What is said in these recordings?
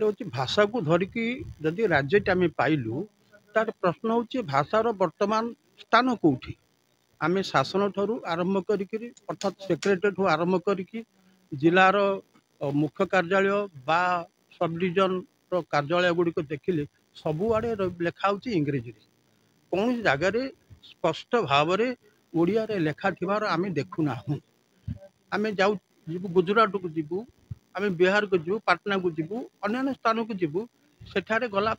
ହଉଛି ଭାଷାକୁ ଧରିକି ଯଦି ରାଜ୍ୟଟି ଆମେ ପାଇଲୁ ତାର ପ୍ରଶ୍ନ ହଉଛି ଭାଷାର ବର୍ତ୍ତମାନ ସ୍ଥାନ କୋଉଠି। ଆମେ ଶାସନ ଠାରୁ ଆରମ୍ଭ କରିକିରି ଅର୍ଥାତ୍ ସେକ୍ରେଟାରୀଠୁ ଆରମ୍ଭ କରିକି ଜିଲ୍ଲାର ମୁଖ୍ୟ କାର୍ଯ୍ୟାଳୟ ବା ସବ୍ ଡିଭିଜନର କାର୍ଯ୍ୟାଳୟ ଗୁଡ଼ିକ ଦେଖିଲେ ସବୁଆଡ଼େ ଲେଖା ହେଉଛି ଇଂରେଜୀରେ। କୌଣସି ଜାଗାରେ ସ୍ପଷ୍ଟ ଭାବରେ ଓଡ଼ିଆରେ ଲେଖା ଥିବାର ଆମେ ଦେଖୁନାହୁଁ। ଆମେ ଯିବୁ ଗୁଜୁରାଟକୁ ଯିବୁ, ଆମେ ବିହାରକୁ ଯିବୁ, ପାଟନାକୁ ଯିବୁ, ଅନ୍ୟାନ୍ୟ ସ୍ଥାନକୁ ଯିବୁ, ସେଠାରେ ଗଲା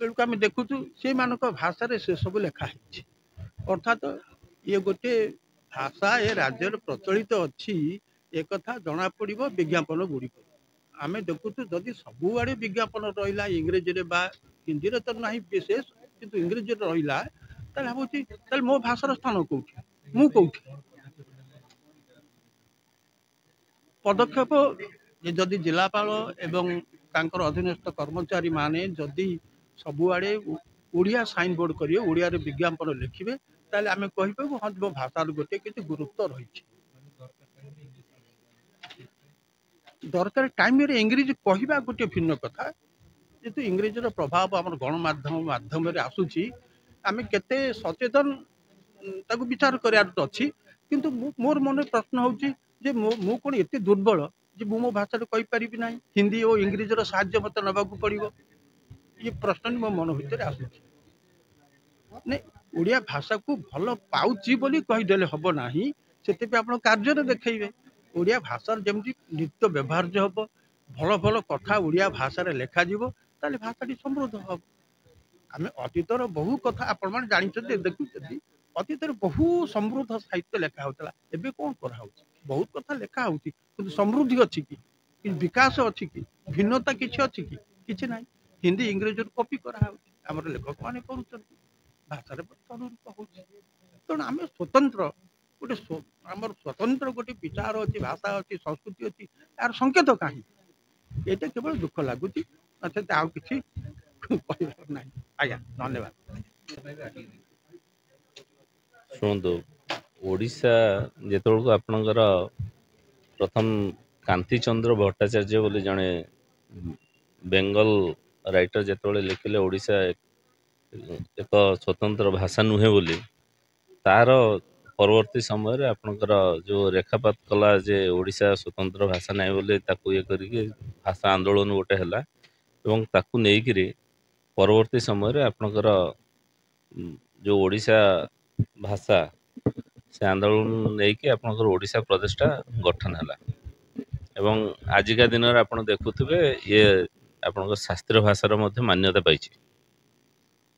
ବେଳକୁ ଆମେ ଦେଖୁଛୁ ସେମାନଙ୍କ ଭାଷାରେ ସେସବୁ ଲେଖା ହେଇଛି। ଅର୍ଥାତ୍ ଇଏ ଗୋଟିଏ ଭାଷା ଏ ରାଜ୍ୟରେ ପ୍ରଚଳିତ ଅଛି ଏକଥା ଜଣାପଡ଼ିବ ବିଜ୍ଞାପନ ଗୁଡ଼ିକ। ଆମେ ଦେଖୁଛୁ ଯଦି ସବୁଆଡ଼େ ବିଜ୍ଞାପନ ରହିଲା ଇଂରେଜୀରେ ବା ହିନ୍ଦୀରେ ତ ନାହିଁ ବିଶେଷ, କିନ୍ତୁ ଇଂରେଜୀରେ ରହିଲା, ତାହେଲେ ଭାବୁଛି ତାହେଲେ ମୋ ଭାଷାର ସ୍ଥାନ କୋଉଠି, ମୁଁ କୋଉଠି। ପଦକ୍ଷେପ ଯଦି ଜିଲ୍ଲାପାଳ ଏବଂ ତାଙ୍କର ଅଧୀନସ୍ଥ କର୍ମଚାରୀମାନେ ଯଦି ସବୁଆଡ଼େ ଓଡ଼ିଆ ସାଇନ୍ ବୋର୍ଡ଼ କରିବେ, ଓଡ଼ିଆରେ ବିଜ୍ଞାପନ ଲେଖିବେ, ତାହେଲେ ଆମେ କହିପାରିବୁ ହଁ ମୋ ଭାଷାର ଗୋଟିଏ କିଛି ଗୁରୁତ୍ୱ ରହିଛି। ଦରକାର ଟାଇମରେ ଇଂରେଜୀ କହିବା ଗୋଟିଏ ଭିନ୍ନ କଥା, ଯେହେତୁ ଇଂରେଜୀର ପ୍ରଭାବ ଆମର ଗଣମାଧ୍ୟମ ମାଧ୍ୟମରେ ଆସୁଛି, ଆମେ କେତେ ସଚେତନ ତାକୁ ବିଚାର କରିବାର ତ ଅଛି। କିନ୍ତୁ ମୋର ମନରେ ପ୍ରଶ୍ନ ହେଉଛି ଯେ ମୁଁ କ'ଣ ଏତେ ଦୁର୍ବଳ ଯେ ମୁଁ ମୋ ଭାଷାରେ କହିପାରିବି ନାହିଁ, ହିନ୍ଦୀ ଓ ଇଂରେଜୀର ସାହାଯ୍ୟ ମୋତେ ନେବାକୁ ପଡ଼ିବ। ଏ ପ୍ରଶ୍ନ ମୋ ମନ ଭିତରେ ଆସୁଛି। ନାଇଁ, ଓଡ଼ିଆ ଭାଷାକୁ ଭଲ ପାଉଛି ବୋଲି କହିଦେଲେ ହେବ ନାହିଁ, ସେଥିପାଇଁ ଆପଣ କାର୍ଯ୍ୟରେ ଦେଖେଇବେ। ଓଡ଼ିଆ ଭାଷାର ଯେମିତି ନିତ୍ୟ ବ୍ୟବହାର୍ଯ୍ୟ ହେବ, ଭଲ ଭଲ କଥା ଓଡ଼ିଆ ଭାଷାରେ ଲେଖାଯିବ, ତାହେଲେ ଭାଷାଟି ସମୃଦ୍ଧ ହେବ। ଆମେ ଅତୀତର ବହୁ କଥା ଆପଣମାନେ ଜାଣିଛନ୍ତି, ଦେଖୁଛନ୍ତି, ଅତୀତରେ ବହୁ ସମୃଦ୍ଧ ସାହିତ୍ୟ ଲେଖା ହେଉଥିଲା। ଏବେ କ'ଣ କରାହେଉଛି? ବହୁତ କଥା ଲେଖା ହେଉଛି, କିନ୍ତୁ ସମୃଦ୍ଧି ଅଛି କି? ବିକାଶ ଅଛି କି? ଭିନ୍ନତା କିଛି ଅଛି କି? କିଛି ନାହିଁ। ହିନ୍ଦୀ ଇଂରେଜୀରୁ କପି କରାହେଉଛି, ଆମର ଲେଖକମାନେ କରୁଛନ୍ତି, ଭାଷାରେ ଅନୁରୂପ ହେଉଛି। ତେଣୁ ଆମେ ସ୍ୱତନ୍ତ୍ର ଆମର ସ୍ୱତନ୍ତ୍ର ଗୋଟେ ବିଚାର ଅଛି, ଭାଷା ଅଛି, ସଂସ୍କୃତି ଅଛି, ଏହାର ସଂକେତ କାହିଁକି? ଏଇଟା କେବଳ ଦୁଃଖ ଲାଗୁଛି, ନଚେତ ଆଉ କିଛି କହିବାର ନାହିଁ। ଆଜ୍ଞା, ଧନ୍ୟବାଦ। ଶୁଣନ୍ତୁ, ଓଡ଼ିଶା ଯେତେବେଳକୁ ଆପଣଙ୍କର ପ୍ରଥମ କାନ୍ତିଚନ୍ଦ୍ର ଭଟ୍ଟାଚାର୍ଯ୍ୟ ବୋଲି ଜଣେ ବେଙ୍ଗଲ ରାଇଟର ଯେତେବେଳେ ଲେଖିଲେ ଓଡ଼ିଶା ଏକ ସ୍ୱତନ୍ତ୍ର ଭାଷା ନୁହେଁ ବୋଲି, ତାର ପରବର୍ତ୍ତୀ ସମୟରେ ଆପଣଙ୍କର ଯେଉଁ ରେଖାପାତ କଲା ଯେ ଓଡ଼ିଶା ସ୍ୱତନ୍ତ୍ର ଭାଷା ନାହିଁ ବୋଲି, ତାକୁ ଇଏ କରିକି ଭାଷା ଆନ୍ଦୋଳନ ଗୋଟେ ହେଲା ଏବଂ ତାକୁ ନେଇକିରି ପରବର୍ତ୍ତୀ ସମୟରେ ଆପଣଙ୍କର ଯେଉଁ ଓଡ଼ିଶା ଭାଷା, ସେ ଆନ୍ଦୋଳନ ନେଇକି ଆପଣଙ୍କର ଓଡ଼ିଶା ପ୍ରଦେଶଟା ଗଠନ ହେଲା। ଏବଂ ଆଜିକା ଦିନରେ ଆପଣ ଦେଖୁଥିବେ ଇଏ ଆପଣଙ୍କ ଶାସ୍ତ୍ରୀୟ ଭାଷାର ମଧ୍ୟ ମାନ୍ୟତା ପାଇଛି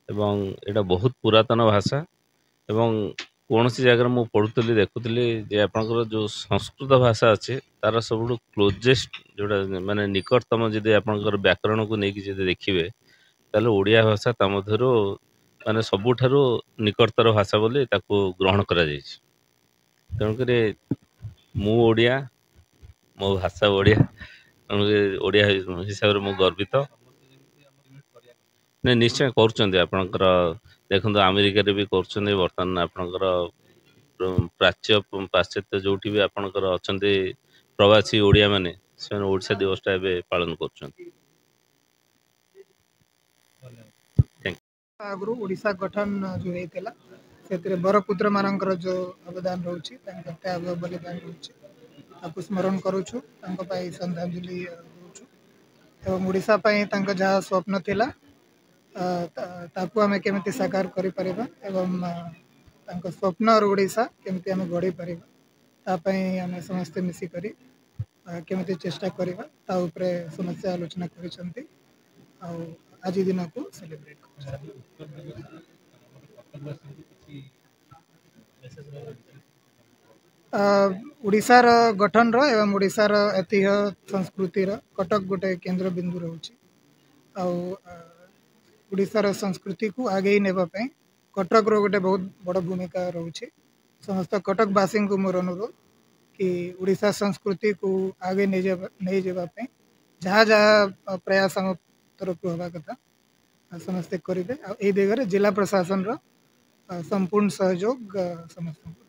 ଏବଂ ଏଇଟା ବହୁତ ପୁରାତନ ଭାଷା। ଏବଂ କୌଣସି ଜାଗାରେ ମୁଁ ପଢ଼ୁଥିଲି, ଦେଖୁଥିଲି ଯେ ଆପଣଙ୍କର ଯେଉଁ ସଂସ୍କୃତ ଭାଷା ଅଛି ତାର ସବୁଠୁ କ୍ଲୋଜେଷ୍ଟ ଯେଉଁଟା ମାନେ ନିକଟତମ ଯଦି ଆପଣଙ୍କର ବ୍ୟାକରଣକୁ ନେଇକି ଯଦି ଦେଖିବେ, ତାହେଲେ ଓଡ଼ିଆ ଭାଷା ତା ମଧ୍ୟରୁ ମାନେ ସବୁଠାରୁ ନିକଟତର ଭାଷା ବୋଲି ତାକୁ ଗ୍ରହଣ କରାଯାଇଛି। ତେଣୁକରି ମୁଁ ଓଡ଼ିଆ, ମୋ ଭାଷା ଓଡ଼ିଆ, ତେଣୁକରି ଓଡ଼ିଆ ହିସାବରେ ମୁଁ ଗର୍ବିତ। ନାଇଁ, ନିଶ୍ଚୟ କରୁଛନ୍ତି। ଆପଣଙ୍କର ଦେଖନ୍ତୁ ଆମେରିକାରେ ବି କରୁଛନ୍ତି, ବର୍ତ୍ତମାନ ଆପଣଙ୍କର ପାଶ୍ଚାତ୍ୟ ଯେଉଁଠି ବି ଆପଣଙ୍କର ଅଛନ୍ତି ପ୍ରବାସୀ ଓଡ଼ିଆମାନେ, ସେମାନେ ଓଡ଼ିଶା ଦିବସଟା ଏବେ ପାଳନ କରୁଛନ୍ତି। ଆଗରୁ ଓଡ଼ିଶା ଗଠନ ଯେଉଁ ହେଇଥିଲା, ସେଥିରେ ବରପୁତ୍ର ମାନଙ୍କର ଯେଉଁ ଅବଦାନ ରହୁଛି, ତାଙ୍କ ତ୍ୟାଗ ବଳିଦାନ ରହୁଛି, ତାକୁ ସ୍ମରଣ କରୁଛୁ, ତାଙ୍କ ପାଇଁ ଶ୍ରଦ୍ଧାଞ୍ଜଳି ଦେଉଛୁ। ଏବଂ ଓଡ଼ିଶା ପାଇଁ ତାଙ୍କ ଯାହା ସ୍ୱପ୍ନ ଥିଲା ତାକୁ ଆମେ କେମିତି ସାକାର କରିପାରିବା ଏବଂ ତାଙ୍କ ସ୍ୱପ୍ନର ଓଡ଼ିଶା କେମିତି ଆମେ ଗଢ଼ିପାରିବା, ତା ପାଇଁ ଆମେ ସମସ୍ତେ ମିଶିକରି କେମିତି ଚେଷ୍ଟା କରିବା, ତା ଉପରେ ସମସ୍ତେ ଆଲୋଚନା କରିଛନ୍ତି ଆଉ ଆଜି ଦିନକୁ ସେଲିବ୍ରେଟ୍ କରୁଛନ୍ତି। ଓଡ଼ିଶାର ଗଠନର ଏବଂ ଓଡ଼ିଶାର ଐତିହ୍ୟ ସଂସ୍କୃତିର କଟକ ଗୋଟେ କେନ୍ଦ୍ରବିନ୍ଦୁ ରହୁଛି। ଆଉ ଓଡ଼ିଶାର ସଂସ୍କୃତିକୁ ଆଗେଇ ନେବା ପାଇଁ କଟକର ଗୋଟେ ବହୁତ ବଡ଼ ଭୂମିକା ରହୁଛି। ସମସ୍ତ କଟକବାସୀଙ୍କୁ ମୋର ଅନୁରୋଧ କି ଓଡ଼ିଶା ସଂସ୍କୃତିକୁ ଆଗେଇ ନେଇଯିବା ପାଇଁ ଯାହା ଯାହା ପ୍ରୟାସ ଆମ ତରଫରୁ ହେବା କଥା ସମସ୍ତେ କରିବେ। ଆଉ ଏହି ଦିଗରେ ଜିଲ୍ଲା ପ୍ରଶାସନର ସମ୍ପୂର୍ଣ୍ଣ ସହଯୋଗ ସମସ୍ତଙ୍କୁ।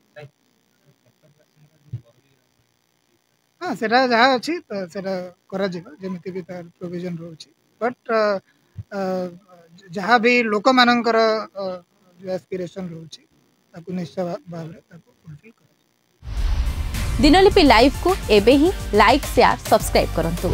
ହଁ, ସେଟା ଯାହା ଅଛି ତ ସେଟା କରାଯିବ, ଯେମିତି ବି ତାର ପ୍ରୋଭିଜନ ରହୁଛି। बट जहाँ भी लोक मानकर जो एस्पिरेशन रोचे ताकू निश्चय भाव में ताकू फुलफिल कर। दिनलिपि लाइव को एबे ही लाइक शेयर सब्सक्राइब करंतु।